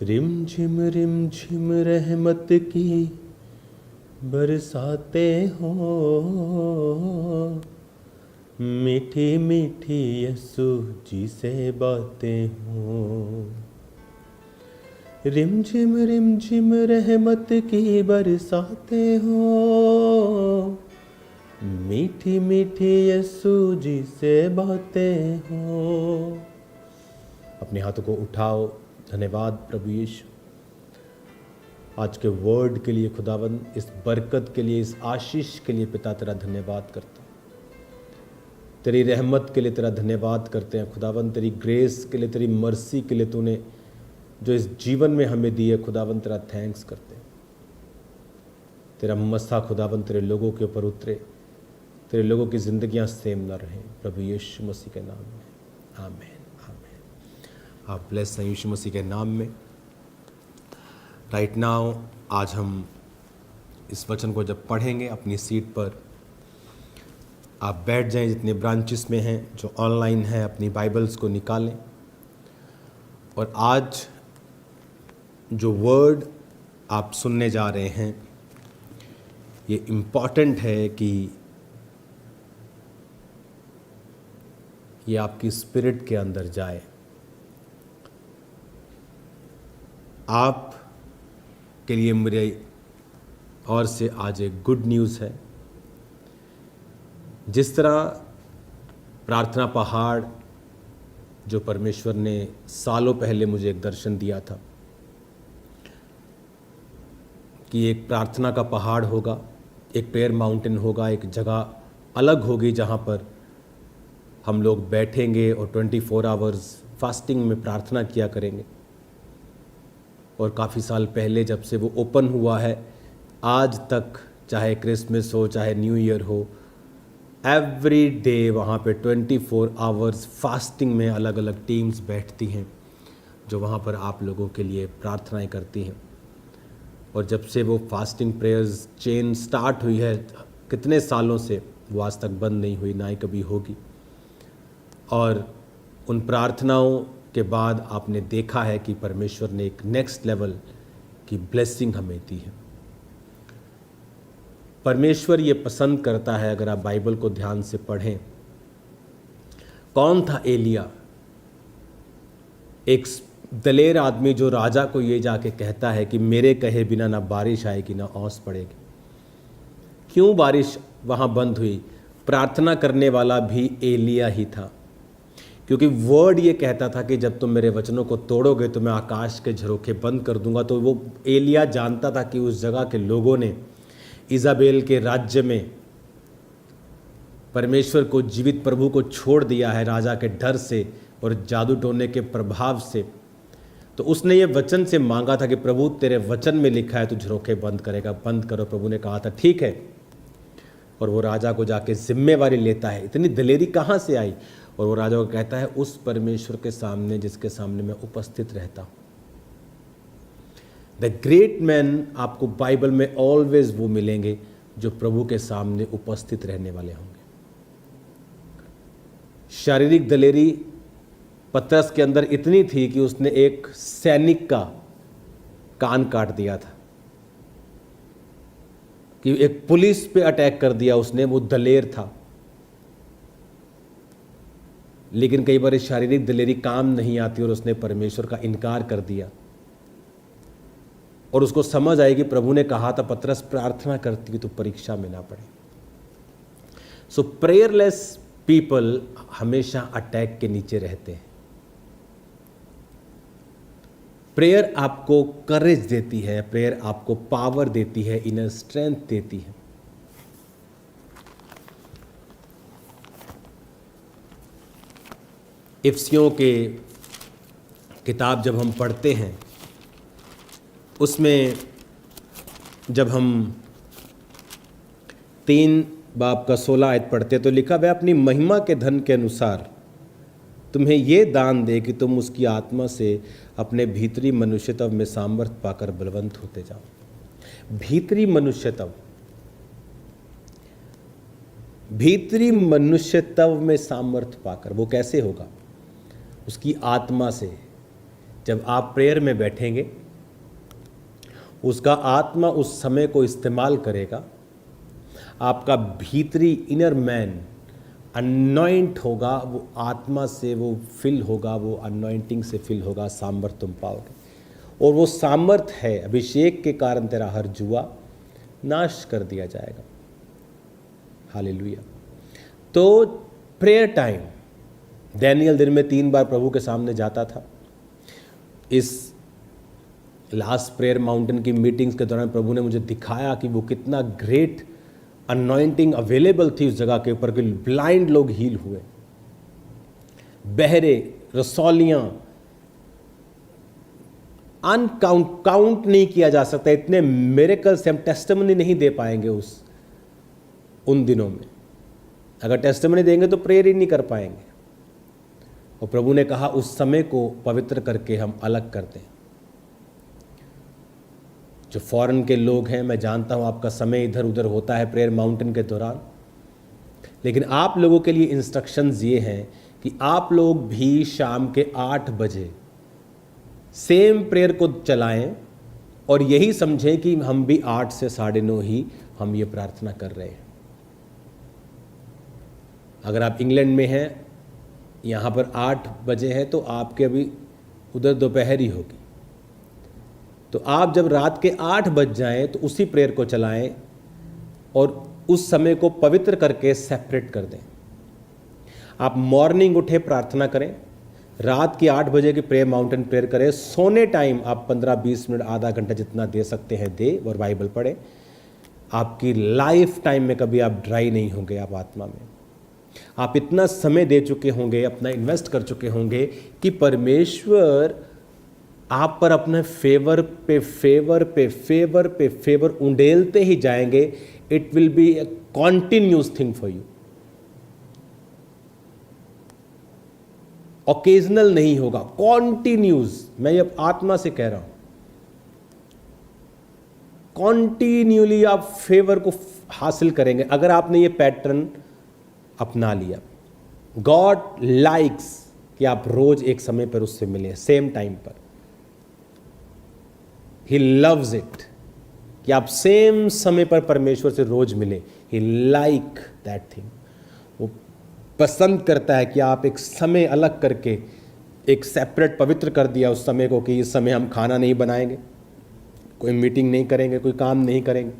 Rim झिम रहमत की बरसाते हो, मीठी मीठी यीशु जी से बातें हो। रिम झिम रहमत की बरसाते हो, मीठी मीठी यीशु जी से बातें हो। अपने हाथों को उठाओ। धन्यवाद प्रभु यीशु, आज के वर्ड के लिए खुदावंद, इस बरकत के लिए, इस आशीष के लिए पिता तेरा धन्यवाद करते हैं। तेरी रहमत के लिए तेरा धन्यवाद करते हैं खुदावंद, तेरी ग्रेस के लिए, तेरी मर्सी के लिए तूने जो इस जीवन में हमें दी है खुदावंद, तेरा थैंक्स करते हैं। तेरा मसा खुदावंद तेरे लोगों के ऊपर उतरे, तेरे लोगों की जिंदगियां सेम ना रहें प्रभु यीशु मसीह के नाम में, आमीन आमीन। आप ब्लेस हैं यीशु मसीह के नाम में। राइट नाउ आज हम इस वचन को जब पढ़ेंगे, अपनी सीट पर आप बैठ जाएं। जितने ब्रांचेस में हैं, जो ऑनलाइन हैं, अपनी बाइबल्स को निकालें। और आज जो वर्ड आप सुनने जा रहे हैं, ये इम्पॉर्टेंट है कि ये आपकी स्पिरिट के अंदर जाए। आप के लिए मेरे और से आज एक गुड न्यूज़ है। जिस तरह प्रार्थना पहाड़ जो परमेश्वर ने सालों पहले मुझे एक दर्शन दिया था कि एक प्रार्थना का पहाड़ होगा, एक प्रेयर माउंटेन होगा, एक जगह अलग होगी जहाँ पर हम लोग बैठेंगे और 24 आवर्स फास्टिंग में प्रार्थना किया करेंगे। और काफ़ी साल पहले जब से वो ओपन हुआ है, आज तक चाहे क्रिसमस हो चाहे न्यू ईयर हो, एवरी डे वहाँ पे 24 आवर्स फास्टिंग में अलग अलग टीम्स बैठती हैं जो वहाँ पर आप लोगों के लिए प्रार्थनाएं करती हैं। और जब से वो फास्टिंग प्रेयर्स चेन स्टार्ट हुई है, कितने सालों से, वो आज तक बंद नहीं हुई, ना ही कभी होगी। और उन प्रार्थनाओं के बाद आपने देखा है कि परमेश्वर ने एक नेक्स्ट लेवल की ब्लेसिंग हमें दी है। परमेश्वर ये पसंद करता है, अगर आप बाइबल को ध्यान से पढ़ें, कौन था एलिया? एक दलेर आदमी जो राजा को ये जाके कहता है कि मेरे कहे बिना ना बारिश आएगी ना ओस पड़ेगी। क्यों बारिश वहाँ बंद हुई? प्रार्थना करने वाला भी एलिया ही था, क्योंकि वर्ड ये कहता था कि जब तुम मेरे वचनों को तोड़ोगे तो मैं आकाश के झरोखे बंद कर दूंगा। तो वो एलिया जानता था कि उस जगह के लोगों ने इज़ाबेल के राज्य में परमेश्वर को, जीवित प्रभु को छोड़ दिया है राजा के डर से और जादू टोने के प्रभाव से। तो उसने ये वचन से मांगा था कि प्रभु तेरे वचन में लिखा है तू झरोखे बंद करेगा, बंद करो। प्रभु ने कहा था ठीक है, और वो राजा को जाके जिम्मेवारी लेता है। इतनी दलेरी कहाँ से आई? और वो राजा को कहता है उस परमेश्वर के सामने जिसके सामने मैं उपस्थित रहता हूँ। द ग्रेट मैन आपको बाइबल में ऑलवेज वो मिलेंगे जो प्रभु के सामने उपस्थित रहने वाले होंगे। शारीरिक दलेरी पतरस के अंदर इतनी थी कि उसने एक सैनिक का कान काट दिया था, कि एक पुलिस पे अटैक कर दिया उसने। वो दलेर था। लेकिन कई बार शारीरिक दलेरी काम नहीं आती और उसने परमेश्वर का इनकार कर दिया। और उसको समझ आई कि प्रभु ने कहा था पतरस प्रार्थना करती तो परीक्षा में ना पड़े। सो प्रेयरलेस पीपल हमेशा अटैक के नीचे रहते हैं। प्रेयर आपको करेज देती है, प्रेयर आपको पावर देती है, इनर स्ट्रेंथ देती है। इफ्सियों के किताब जब हम पढ़ते हैं, उसमें जब हम 3 बाब का 16 आयत पढ़ते तो लिखा वह अपनी महिमा के धन के अनुसार तुम्हें ये दान दे कि तुम उसकी आत्मा से अपने भीतरी मनुष्यत्व में सामर्थ्य पाकर बलवंत होते जाओ। भीतरी मनुष्यत्व, भीतरी मनुष्यत्व में सामर्थ्य पाकर, वो कैसे होगा? उसकी आत्मा से, जब आप प्रेयर में बैठेंगे, उसका आत्मा उस समय को इस्तेमाल करेगा, आपका भीतरी इनर मैन अनॉइंट होगा, वो आत्मा से वो फिल होगा, वो अनॉइंटिंग से फिल होगा, सामर्थ तुम पाओगे। और वो सामर्थ है, अभिषेक के कारण तेरा हर जुआ नाश कर दिया जाएगा। हालेलुया। तो प्रेयर टाइम, डैनियल दिन में 3 बार प्रभु के सामने जाता था। इस लास्ट प्रेयर माउंटेन की मीटिंग्स के दौरान प्रभु ने मुझे दिखाया कि वो कितना ग्रेट अनॉइंटिंग अवेलेबल थी उस जगह के ऊपर, कि ब्लाइंड लोग हील हुए, बहरे, रसौलियां, काउंट नहीं किया जा सकता, इतने मिरेकल्स हम टेस्टिमनी नहीं दे पाएंगे उन दिनों में। अगर टेस्टिमनी देंगे तो प्रेयर ही नहीं कर पाएंगे। और प्रभु ने कहा उस समय को पवित्र करके हम अलग करते हैं। जो फॉरेन के लोग हैं, मैं जानता हूं आपका समय इधर उधर होता है प्रेयर माउंटेन के दौरान, लेकिन आप लोगों के लिए इंस्ट्रक्शंस ये हैं कि आप लोग भी शाम के 8 बजे सेम प्रेयर को चलाएं और यही समझें कि हम भी 8 से 9:30 ही हम ये प्रार्थना कर रहे हैं। अगर आप इंग्लैंड में हैं, यहाँ पर 8 बजे है, तो आपके अभी उधर दोपहर ही होगी। तो आप जब रात के 8 बज जाएं तो उसी प्रेयर को चलाएं और उस समय को पवित्र करके सेपरेट कर दें। आप मॉर्निंग उठे प्रार्थना करें, रात की 8 बजे की प्रेयर माउंटेन प्रेयर करें, सोने टाइम आप 15-20 मिनट आधा घंटा जितना दे सकते हैं दे और बाइबल पढ़ें। आपकी लाइफ टाइम में कभी आप ड्राई नहीं होंगे। आप आत्मा में आप इतना समय दे चुके होंगे, अपना इन्वेस्ट कर चुके होंगे कि परमेश्वर आप पर अपने फेवर पे फेवर पे फेवर पे फेवर उंडेलते ही जाएंगे। It will be a continuous thing for you, occasional नहीं होगा, कॉन्टिन्यूस। मैं ये आत्मा से कह रहा हूं, कॉन्टिन्यूली आप फेवर को हासिल करेंगे अगर आपने ये पैटर्न अपना लिया। गॉड लाइक्स कि आप रोज एक समय पर उससे मिलें, सेम टाइम पर। ही लव्स इट कि आप सेम समय पर परमेश्वर से रोज मिलें। ही लाइक दैट थिंग। वो पसंद करता है कि आप एक समय अलग करके एक सेपरेट पवित्र कर दिया उस समय को, कि इस समय हम खाना नहीं बनाएंगे, कोई मीटिंग नहीं करेंगे, कोई काम नहीं करेंगे।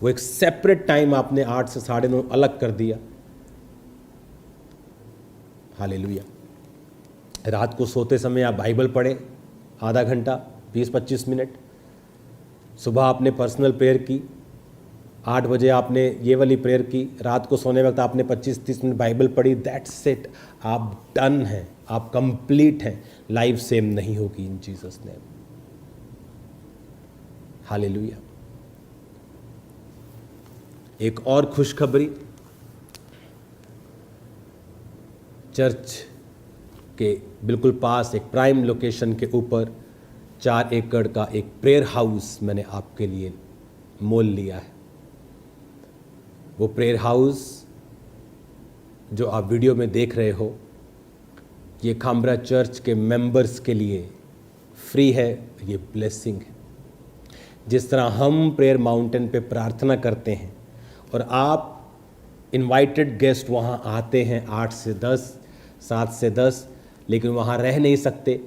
वो एक सेपरेट टाइम आपने 8 से 9:30 अलग कर दिया। हालेलुया। रात को सोते समय आप बाइबल पढ़ें आधा घंटा, 20-25 मिनट। सुबह आपने पर्सनल प्रेयर की, 8 बजे आपने ये वाली प्रेयर की, रात को सोने वक्त आपने 25-30 मिनट बाइबल पढ़ी। दैट्स इट, आप डन हैं, आप कंप्लीट हैं। लाइफ सेम नहीं होगी इन जीसस नेम। हालेलुया। एक और खुशखबरी, चर्च के बिल्कुल पास एक प्राइम लोकेशन के ऊपर 4 एकड़ का एक प्रेयर हाउस मैंने आपके लिए मोल लिया है। वो प्रेयर हाउस जो आप वीडियो में देख रहे हो, ये खामरा चर्च के मेंबर्स के लिए फ्री है। ये ब्लेसिंग है। जिस तरह हम प्रेयर माउंटेन पे प्रार्थना करते हैं और आप इनवाइटेड गेस्ट वहाँ आते हैं 8 से 10, 7 से 10, लेकिन वहाँ रह नहीं सकते।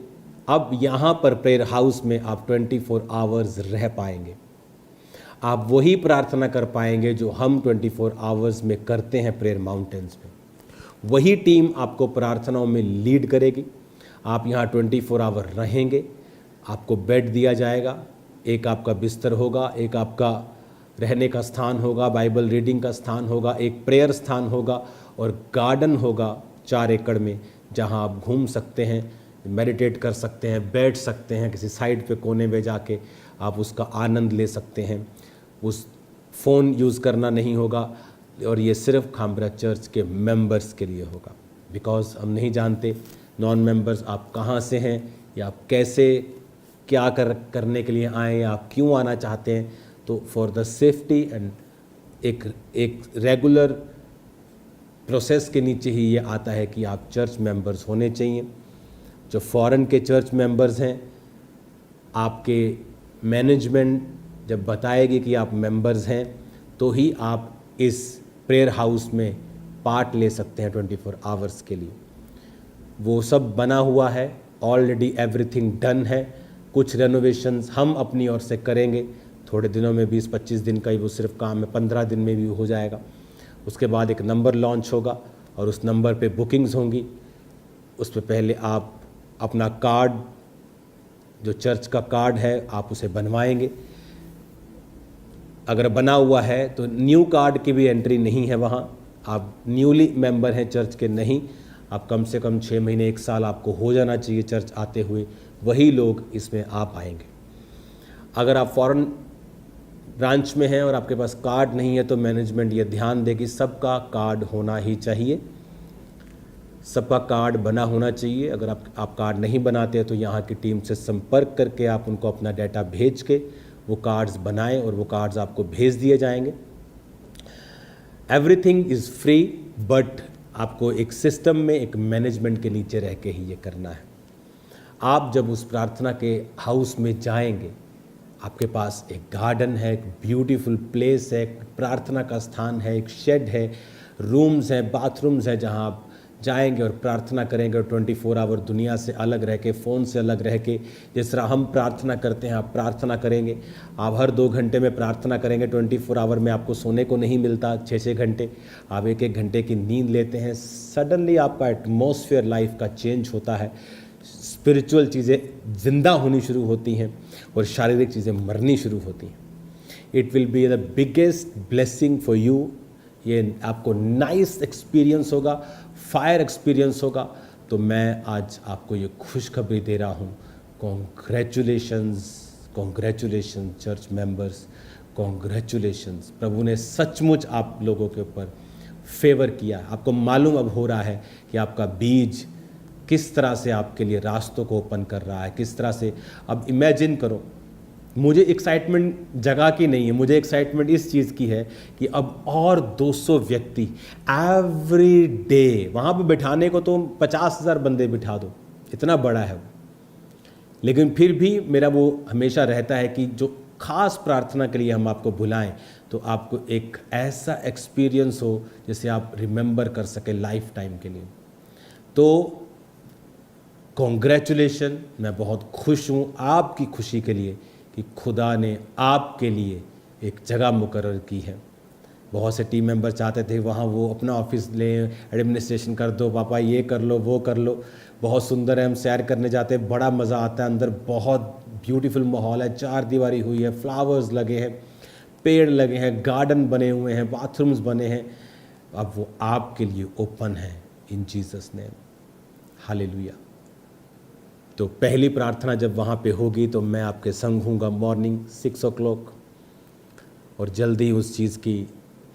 अब यहाँ पर प्रेयर हाउस में आप 24 आवर्स रह पाएंगे। आप वही प्रार्थना कर पाएंगे जो हम 24 आवर्स में करते हैं प्रेयर माउंटेन्स में। वही टीम आपको प्रार्थनाओं में लीड करेगी। आप यहाँ 24 आवर रहेंगे। आपको बेड दिया जाएगा, एक आपका बिस्तर होगा, एक आपका रहने का स्थान होगा, बाइबल रीडिंग का स्थान होगा, एक प्रेयर स्थान होगा और गार्डन होगा 4 एकड़ में, जहां आप घूम सकते हैं, मेडिटेट कर सकते हैं, बैठ सकते हैं, किसी साइड पे कोने में जाके आप उसका आनंद ले सकते हैं। उस फ़ोन यूज़ करना नहीं होगा और ये सिर्फ खामरा चर्च के मेंबर्स के लिए होगा। बिकॉज हम नहीं जानते नॉन मेंबर्स आप कहाँ से हैं या आप कैसे क्या करने के लिए आए या आप क्यों आना चाहते हैं। तो फॉर द सेफ्टी एंड एक रेगुलर प्रोसेस के नीचे ही ये आता है कि आप चर्च मेंबर्स होने चाहिए। जो फॉरेन के चर्च मेंबर्स हैं, आपके मैनेजमेंट जब बताएगी कि आप मेंबर्स हैं तो ही आप इस प्रेयर हाउस में पार्ट ले सकते हैं 24 आवर्स के लिए। वो सब बना हुआ है, ऑलरेडी एवरीथिंग डन है। कुछ रेनोवेशंस हम अपनी ओर से करेंगे, थोड़े दिनों में, 20-25 दिन का ही वो सिर्फ काम है, 15 दिन में भी हो जाएगा। उसके बाद एक नंबर लॉन्च होगा और उस नंबर पे बुकिंग्स होंगी। उस पर पहले आप अपना कार्ड, जो चर्च का कार्ड है, आप उसे बनवाएंगे। अगर बना हुआ है तो न्यू कार्ड की भी एंट्री नहीं है वहाँ। आप न्यूली मेंबर हैं चर्च के नहीं, आप कम से कम 6 महीने 1 साल आपको हो जाना चाहिए चर्च आते हुए, वही लोग इसमें आ पाएंगे। अगर आप फॉरेन ब्रांच में हैं और आपके पास कार्ड नहीं है तो मैनेजमेंट ये ध्यान दे कि सबका कार्ड होना ही चाहिए, सबका कार्ड बना होना चाहिए। अगर आप कार्ड नहीं बनाते हैं तो यहाँ की टीम से संपर्क करके आप उनको अपना डाटा भेज के वो कार्ड्स बनाएं और वो कार्ड्स आपको भेज दिए जाएंगे। एवरीथिंग इज़ फ्री, बट आपको एक सिस्टम में, एक मैनेजमेंट के नीचे रह के ही ये करना है। आप जब उस प्रार्थना के हाउस में जाएंगे, आपके पास एक गार्डन है, एक ब्यूटीफुल प्लेस है, एक प्रार्थना का स्थान है, एक शेड है, रूम्स हैं, बाथरूम्स हैं, जहां आप जाएंगे और प्रार्थना करेंगे। और 24 आवर दुनिया से अलग रह के, फ़ोन से अलग रह के, जिस तरह हम प्रार्थना करते हैं आप प्रार्थना करेंगे। आप हर 2 घंटे में प्रार्थना करेंगे। 24 आवर में आपको सोने को नहीं मिलता 6-6 घंटे, आप 1-1 घंटे की नींद लेते हैं। सडनली आपका एटमॉस्फेयर लाइफ का चेंज होता है, स्पिरिचुअल चीज़ें ज़िंदा होनी शुरू होती हैं और शारीरिक चीज़ें मरनी शुरू होती हैं। It will be the biggest blessing for you. ये आपको नाइस एक्सपीरियंस होगा, फायर एक्सपीरियंस होगा। तो मैं आज आपको ये खुशखबरी दे रहा हूँ, congratulations, congratulation church members, congratulations. प्रभु ने सचमुच आप लोगों के ऊपर फेवर किया। आपको मालूम अब हो रहा है कि आपका बीज किस तरह से आपके लिए रास्तों को ओपन कर रहा है, किस तरह से। अब इमेजिन करो, मुझे एक्साइटमेंट जगह की नहीं है, मुझे एक्साइटमेंट इस चीज़ की है कि अब और 200 व्यक्ति एवरी डे, वहाँ पे बिठाने को तो 50,000 बंदे बिठा दो, इतना बड़ा है वो। लेकिन फिर भी मेरा वो हमेशा रहता है कि जो खास प्रार्थना के लिए हम आपको बुलाएं तो आपको एक ऐसा एक्सपीरियंस हो जिसे आप रिमेंबर कर सके लाइफ टाइम के लिए। तो कॉन्ग्रेचुलेशन, मैं बहुत खुश हूँ आपकी खुशी के लिए कि खुदा ने आपके लिए एक जगह मुकर्रर की है। बहुत से टीम मेंबर चाहते थे वहाँ वो अपना ऑफिस लें, एडमिनिस्ट्रेशन कर दो, पापा ये कर लो वो कर लो। बहुत सुंदर है, हम सैर करने जाते हैं, बड़ा मज़ा आता है, अंदर बहुत ब्यूटीफुल माहौल है, 4 दीवारी हुई है, फ्लावर्स लगे हैं, पेड़ लगे हैं, गार्डन बने हुए हैं, बाथरूम्स बने हैं। अब वो आपके लिए ओपन है इन जीसस नेम, हालेलुया। तो पहली प्रार्थना जब वहाँ पे होगी तो मैं आपके संग हूँगा मॉर्निंग 6 o'clock, और जल्दी उस चीज़ की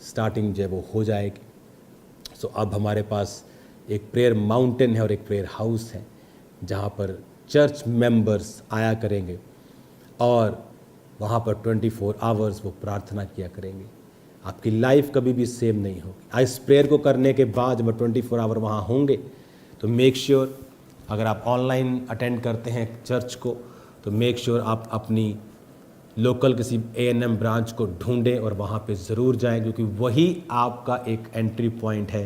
स्टार्टिंग जो है वो हो जाएगी। सो अब हमारे पास एक प्रेयर माउंटेन है और एक प्रेयर हाउस है जहाँ पर चर्च मेंबर्स आया करेंगे और वहाँ पर 24 आवर्स वो प्रार्थना किया करेंगे। आपकी लाइफ कभी भी सेम नहीं होगी। इस प्रेयर को करने के बाद जब 24 आवर वहाँ होंगे तो मेक श्योर, अगर आप ऑनलाइन अटेंड करते हैं चर्च को, तो मेक श्योर आप अपनी लोकल किसी A&M ब्रांच को ढूंढें और वहाँ पे ज़रूर जाएं, क्योंकि वही आपका एक एंट्री पॉइंट है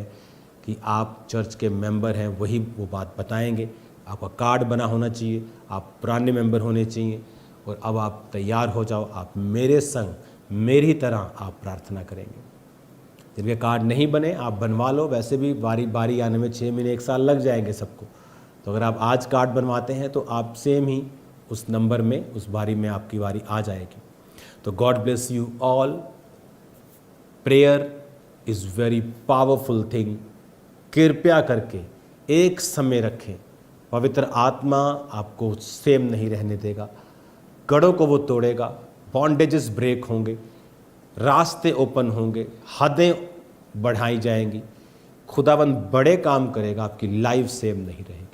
कि आप चर्च के मेंबर हैं। वही वो बात बताएंगे। आपका कार्ड बना होना चाहिए, आप पुराने मेंबर होने चाहिए, और अब आप तैयार हो जाओ, आप मेरे संग मेरी तरह आप प्रार्थना करेंगे। जिनके कार्ड नहीं बने आप बनवा लो, वैसे भी बारी बारी आने में 6 महीने 1 साल लग जाएंगे सबको। तो अगर आप आज कार्ड बनवाते हैं तो आप सेम ही उस नंबर में, उस बारी में आपकी बारी आ जाएगी। तो God bless you all. Prayer is very powerful thing. कृपया करके एक समय रखें, पवित्र आत्मा आपको सेम नहीं रहने देगा। गढ़ों को वो तोड़ेगा, बॉन्डेजेस ब्रेक होंगे, रास्ते ओपन होंगे, हदें बढ़ाई जाएंगी, खुदाबंद बड़े काम करेगा, आपकी लाइफ सेम नहीं रहेगी।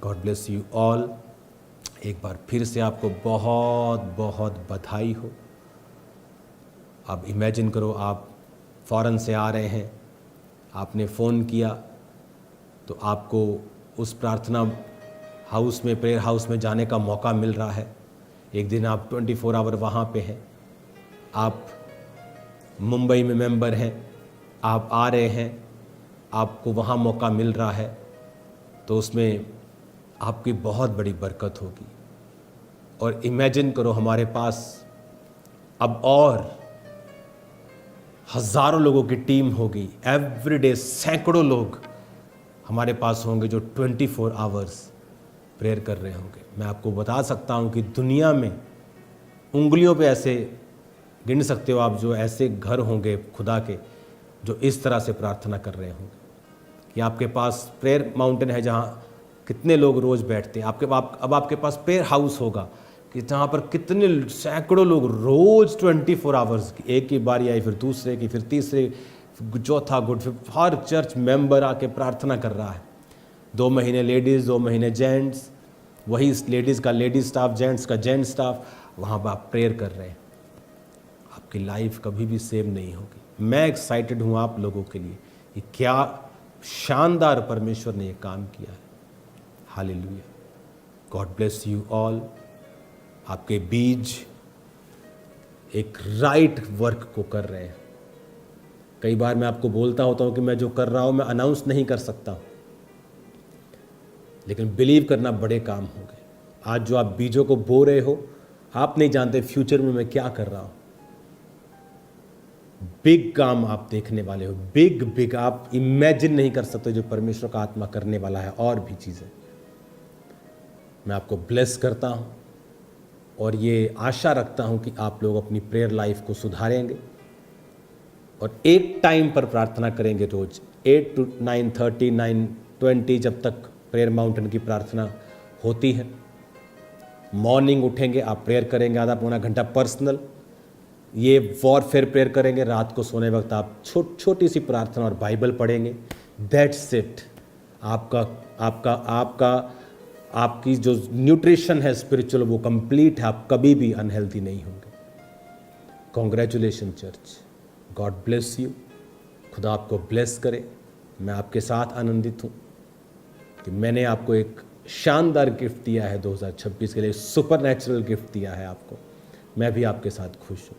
God bless you all. एक बार फिर से आपको बहुत बहुत बधाई हो। अब इमेजिन करो आप फॉरेन से आ रहे हैं, आपने फ़ोन किया तो आपको उस प्रार्थना हाउस में, प्रेयर हाउस में जाने का मौका मिल रहा है। एक दिन आप 24 आवर वहाँ पे हैं, आप मुंबई में मेंबर हैं, आप आ रहे हैं, आपको वहाँ मौका मिल रहा है, तो उसमें आपकी बहुत बड़ी बरकत होगी। और इमेजिन करो हमारे पास अब और हज़ारों लोगों की टीम होगी, एवरीडे सैकड़ों लोग हमारे पास होंगे जो 24 आवर्स प्रेयर कर रहे होंगे। मैं आपको बता सकता हूँ कि दुनिया में उंगलियों पे ऐसे गिन सकते हो आप, जो ऐसे घर होंगे खुदा के जो इस तरह से प्रार्थना कर रहे होंगे कि आपके पास प्रेयर माउंटेन है जहाँ कितने लोग रोज़ बैठते हैं। अब आपके पास प्रेयर हाउस होगा कि जहाँ पर कितने सैकड़ों लोग रोज़ 24 आवर्स, एक की बारी आई, फिर दूसरे की, फिर तीसरे, चौथा गुड, फिर हर चर्च मेंबर आके प्रार्थना कर रहा है। 2 महीने लेडीज़, 2 महीने जेंट्स, वही लेडीज़ का लेडीज़ स्टाफ, जेंट्स का जेंट्स स्टाफ, वहाँ पर आप प्रेयर कर रहे हैं। आपकी लाइफ कभी भी सेम नहीं होगी। मैं एक्साइटेड हूँ आप लोगों के लिए कि क्या शानदार परमेश्वर ने ये काम किया है। Hallelujah, God bless you all. आपके बीज एक राइट वर्क को कर रहे हैं। कई बार मैं आपको बोलता होता हूँ कि मैं जो कर रहा हूँ मैं अनाउंस नहीं कर सकता, लेकिन बिलीव करना बड़े काम होंगे। आज जो आप बीजों को बो रहे हो, आप नहीं जानते फ्यूचर में मैं क्या कर रहा हूँ। बिग काम आप देखने वाले हो, बिग आप इमेजिन नहीं कर सकते जो परमेश्वर का आत्मा करने वाला है। और भी चीज़ें मैं आपको ब्लेस करता हूँ और ये आशा रखता हूँ कि आप लोग अपनी प्रेयर लाइफ को सुधारेंगे और एक टाइम पर प्रार्थना करेंगे रोज 8 to 9:30, 9:20, जब तक प्रेयर माउंटेन की प्रार्थना होती है। मॉर्निंग उठेंगे, आप प्रेयर करेंगे आधा पौना घंटा पर्सनल। ये वॉरफेयर प्रेयर करेंगे। रात को सोने वक्त आप छोटी सी प्रार्थना और बाइबल पढ़ेंगे। That's it. आपकी जो न्यूट्रिशन है स्पिरिचुअल, वो कंप्लीट है। आप कभी भी अनहेल्दी नहीं होंगे। Congratulation church, God bless you. खुदा आपको ब्लेस करे। मैं आपके साथ आनंदित हूँ कि मैंने आपको एक शानदार गिफ्ट दिया है 2026 के लिए, सुपर नेचुरल गिफ्ट दिया है आपको। मैं भी आपके साथ खुश हूँ।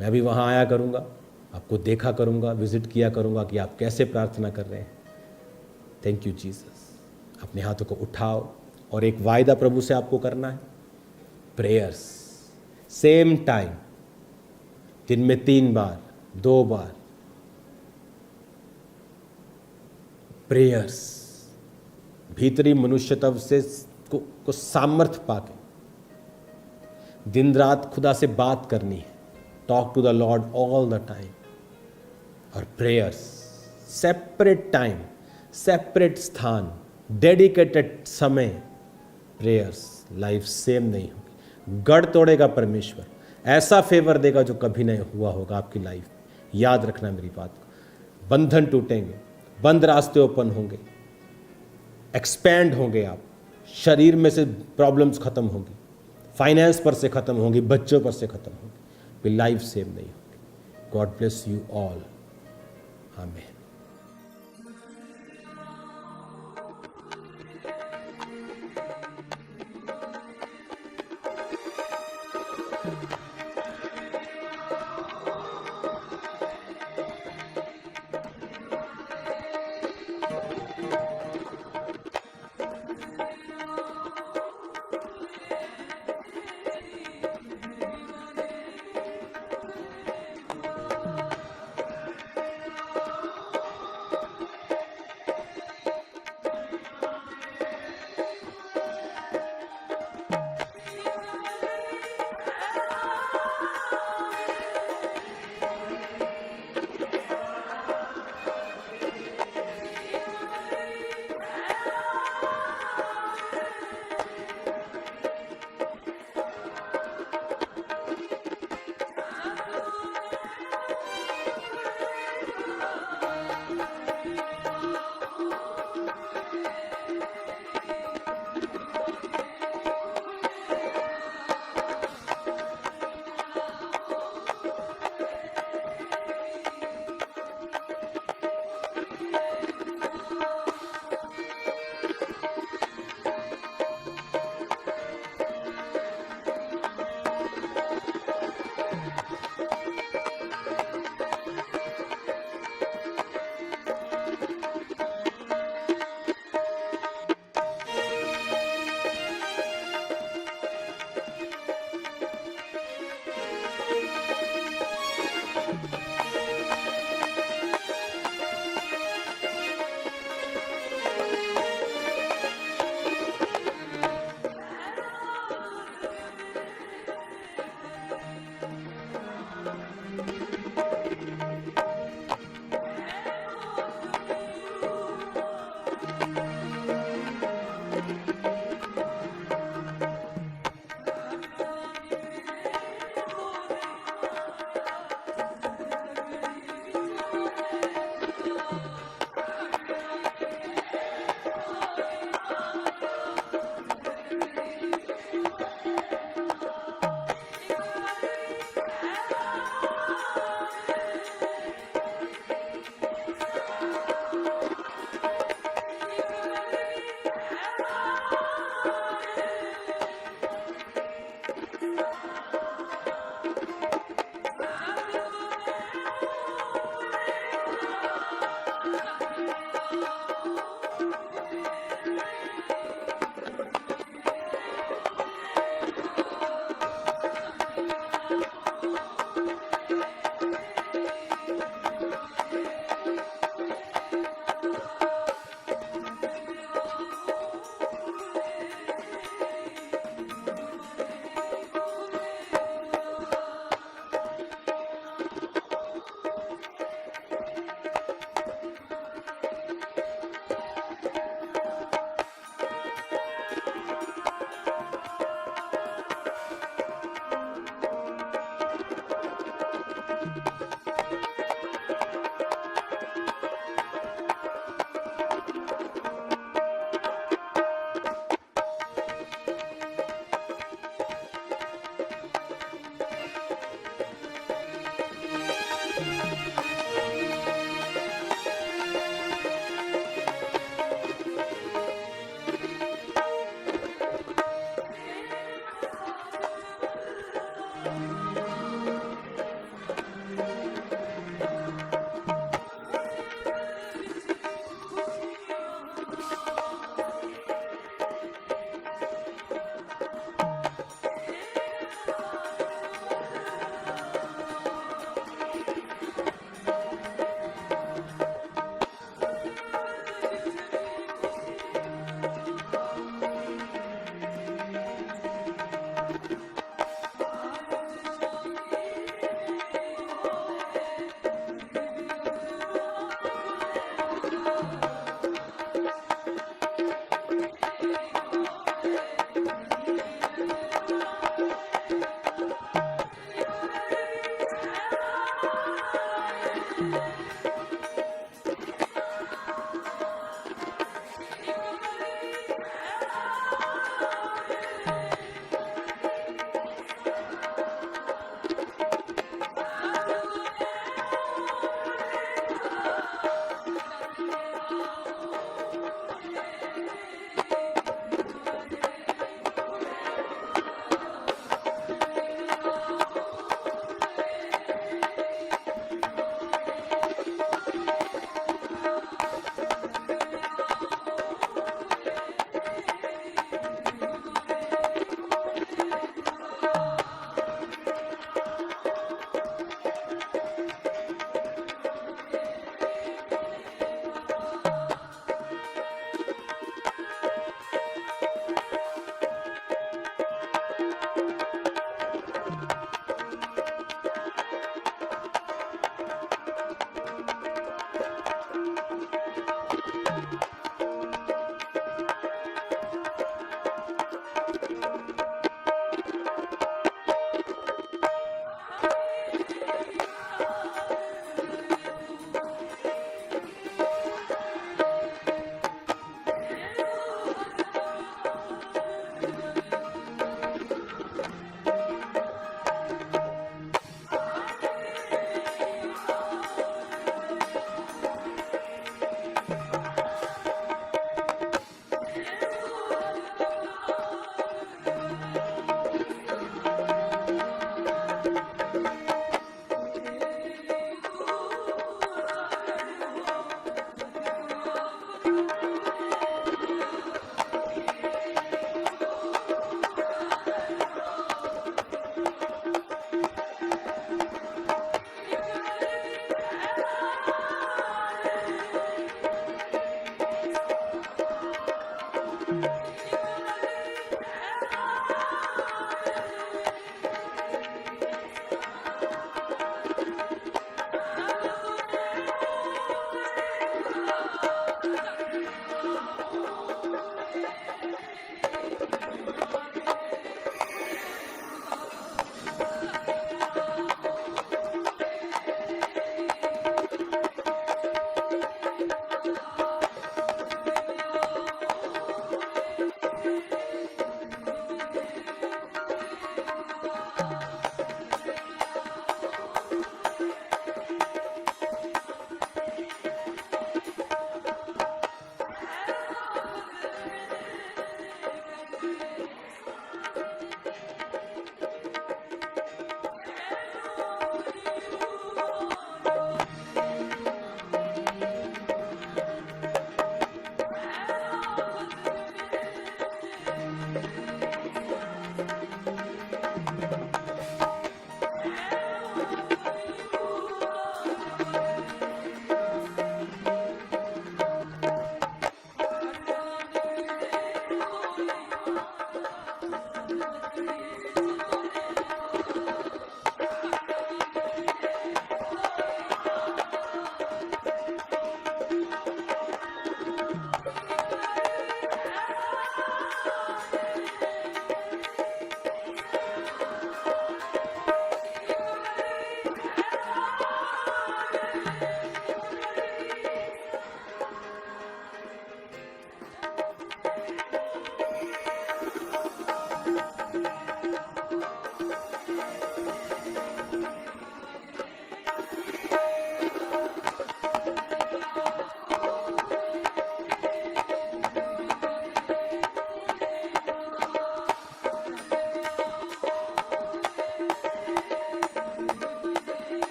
मैं भी वहाँ आया करूँगा, आपको देखा करूँगा, विजिट किया करूँगा कि आप कैसे प्रार्थना कर रहे हैं। Thank you Jesus. अपने हाथों को उठाओ और एक वायदा प्रभु से आपको करना है। प्रेयर्स सेम टाइम, दिन में 3 बार, 2 बार प्रेयर्स, भीतरी मनुष्यत्व से को सामर्थ्य पाके दिन रात खुदा से बात करनी है। Talk to the Lord all the time. और प्रेयर्स सेपरेट टाइम, सेपरेट स्थान, डेडिकेटेड समय। प्रेयर्स लाइफ सेम नहीं होगी। गढ़ तोड़ेगा परमेश्वर, ऐसा फेवर देगा जो कभी नहीं हुआ होगा आपकी लाइफ। याद रखना मेरी बात को। बंधन टूटेंगे, बंद रास्ते ओपन होंगे, एक्सपैंड होंगे आप। शरीर में से प्रॉब्लम्स खत्म होंगी, फाइनेंस पर से खत्म होंगी, बच्चों पर से खत्म होंगी। फिर लाइफ सेम नहीं होगी। God bless you all. आमीन।